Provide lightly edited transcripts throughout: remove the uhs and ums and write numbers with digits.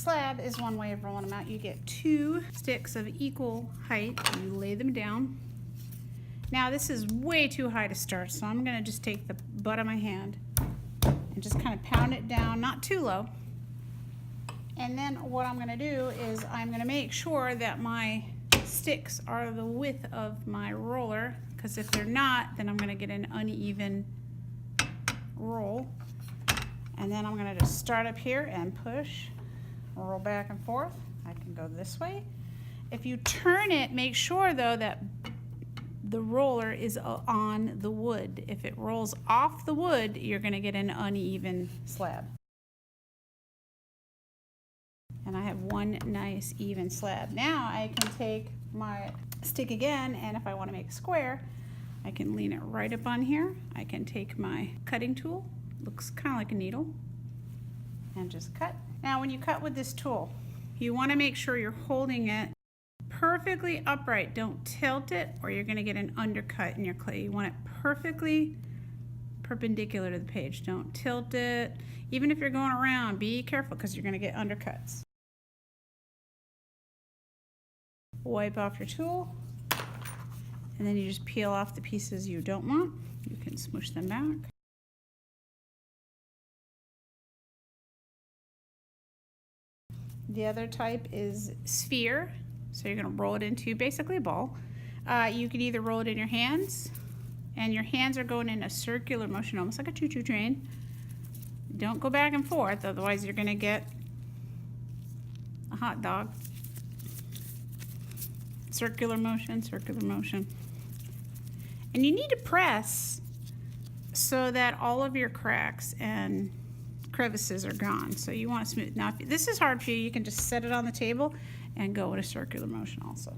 slab is one way of rolling them out. You get 2 sticks of equal height, and you lay them down. Now this is way too high to start, so I'm gonna just take the butt of my hand and just kind of pound it down, not too low. And then what I'm gonna do is I'm gonna make sure that my sticks are the width of my roller, because if they're not, then I'm gonna get an uneven roll. And then I'm gonna just start up here and push, roll back and forth. I can go this way. If you turn it, make sure though that the roller is on the wood. If it rolls off the wood, you're gonna get an uneven slab. And I have one nice even slab. Now I can take my stick again, and if I wanna make a square, I can lean it right up on here. I can take my cutting tool, looks kind of like a needle, and just cut. Now when you cut with this tool, you want to make sure you're holding it perfectly upright. Don't tilt it or you're going to get an undercut in your clay. You want it perfectly perpendicular to the page. Don't tilt it. Even if you're going around, be careful because you're going to get undercuts. Wipe off your tool, and then you just peel off the pieces you don't want. You can smoosh them back. The other type is sphere, so you're going to roll it into basically a ball. You can either roll it in your hands, and your hands are going in a circular motion, almost like a choo-choo train. Don't go back and forth, otherwise you're going to get a hot dog. Circular motion, circular motion. And you need to press so that all of your cracks and crevices are gone. So you want to smooth. Now, if this is hard for you, you can just set it on the table and go in a circular motion also.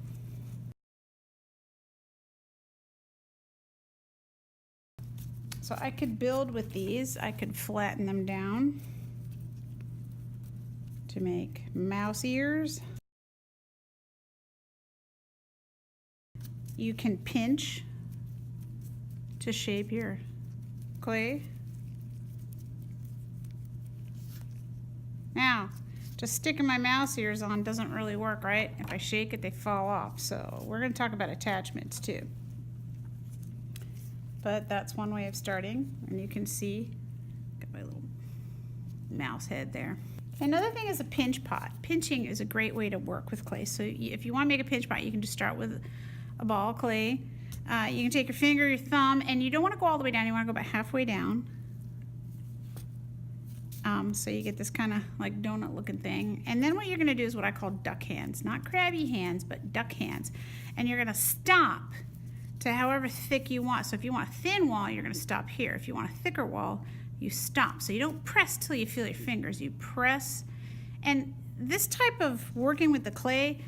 So I could build with these. I could flatten them down to make mouse ears. You can pinch to shape your clay. Now, just sticking my mouse ears on doesn't really work, right? If I shake it, they fall off. So we're going to talk about attachments too. But that's one way of starting, and you can see, got my little mouse head there. Another thing is a pinch pot. Pinching is a great way to work with clay. So if you want to make a pinch pot, you can just start with a ball of clay. You can take your finger, your thumb, and you don't want to go all the way down. You want to go about halfway down. So you get this kind of like donut looking thing. And then what you're going to do is what I call duck hands. Not crabby hands, but duck hands. And you're going to stop to however thick you want. So if you want a thin wall, you're going to stop here. If you want a thicker wall, you stop. So you don't press till you feel your fingers. You press. And this type of working with the clay,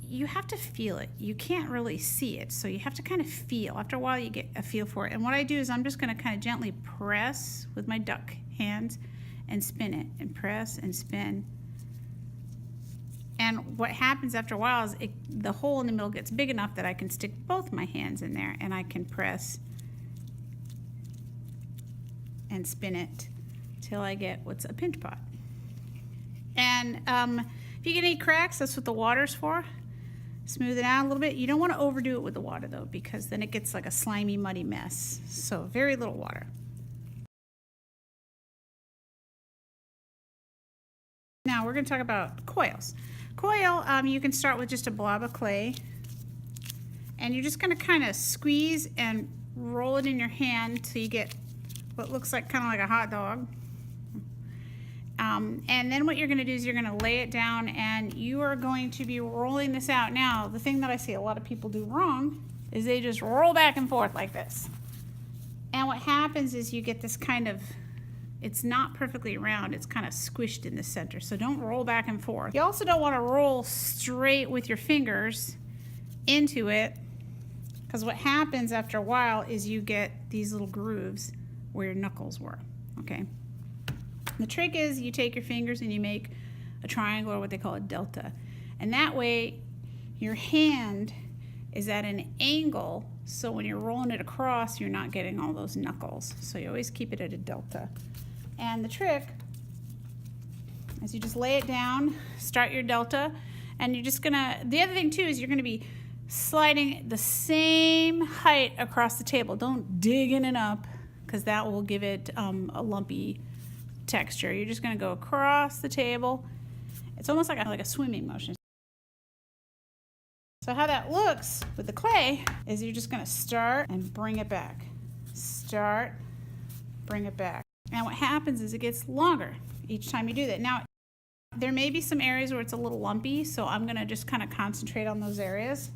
you have to feel it. You can't really see it. So you have to kind of feel. After a while, you get a feel for it. And what I do is I'm just going to kind of gently press with my duck hands and spin it, and press and spin. And what happens after a while is the hole in the middle gets big enough that I can stick both my hands in there, and I can press and spin it till I get what's a pinch pot. And if you get any cracks, that's what the water's for. Smooth it out a little bit. You don't want to overdo it with the water though, because then it gets like a slimy, muddy mess. So very little water. Now we're going to talk about coils. Coil, you can start with just a blob of clay, and you're just going to kind of squeeze and roll it in your hand till you get what looks like kind of like a hot dog. And then what you're going to do is you're going to lay it down, and you are going to be rolling this out. Now, the thing that I see a lot of people do wrong is they just roll back and forth like this. And what happens is you get this kind of, it's not perfectly round, it's kind of squished in the center. So don't roll back and forth. You also don't want to roll straight with your fingers into it, because what happens after a while is you get these little grooves where your knuckles were, okay? The trick is you take your fingers and you make a triangle, or what they call a delta. And that way your hand is at an angle, so when you're rolling it across, you're not getting all those knuckles. So you always keep it at a delta. And the trick as you just lay it down, start your delta, and you're just gonna, the other thing too is you're gonna be sliding the same height across the table. Don't dig in and up, because that will give it a lumpy texture. You're just gonna go across the table. It's almost like a swimming motion. So how that looks with the clay is you're just gonna start and bring it back. Start, bring it back. And what happens is it gets longer each time you do that. Now, there may be some areas where it's a little lumpy, so I'm gonna just kind of concentrate on those areas.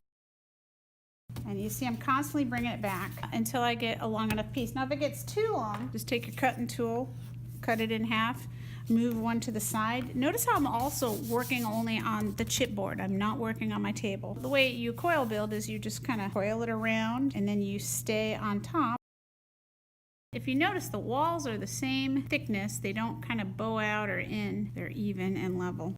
And you see I'm constantly bringing it back until I get a long enough piece. Now if it gets too long, just take your cutting tool, cut it in half, move one to the side. Notice how I'm also working only on the chipboard. I'm not working on my table. The way you coil build is you just kind of coil it around and then you stay on top. If you notice, the walls are the same thickness. They don't kind of bow out or in. They're even and level.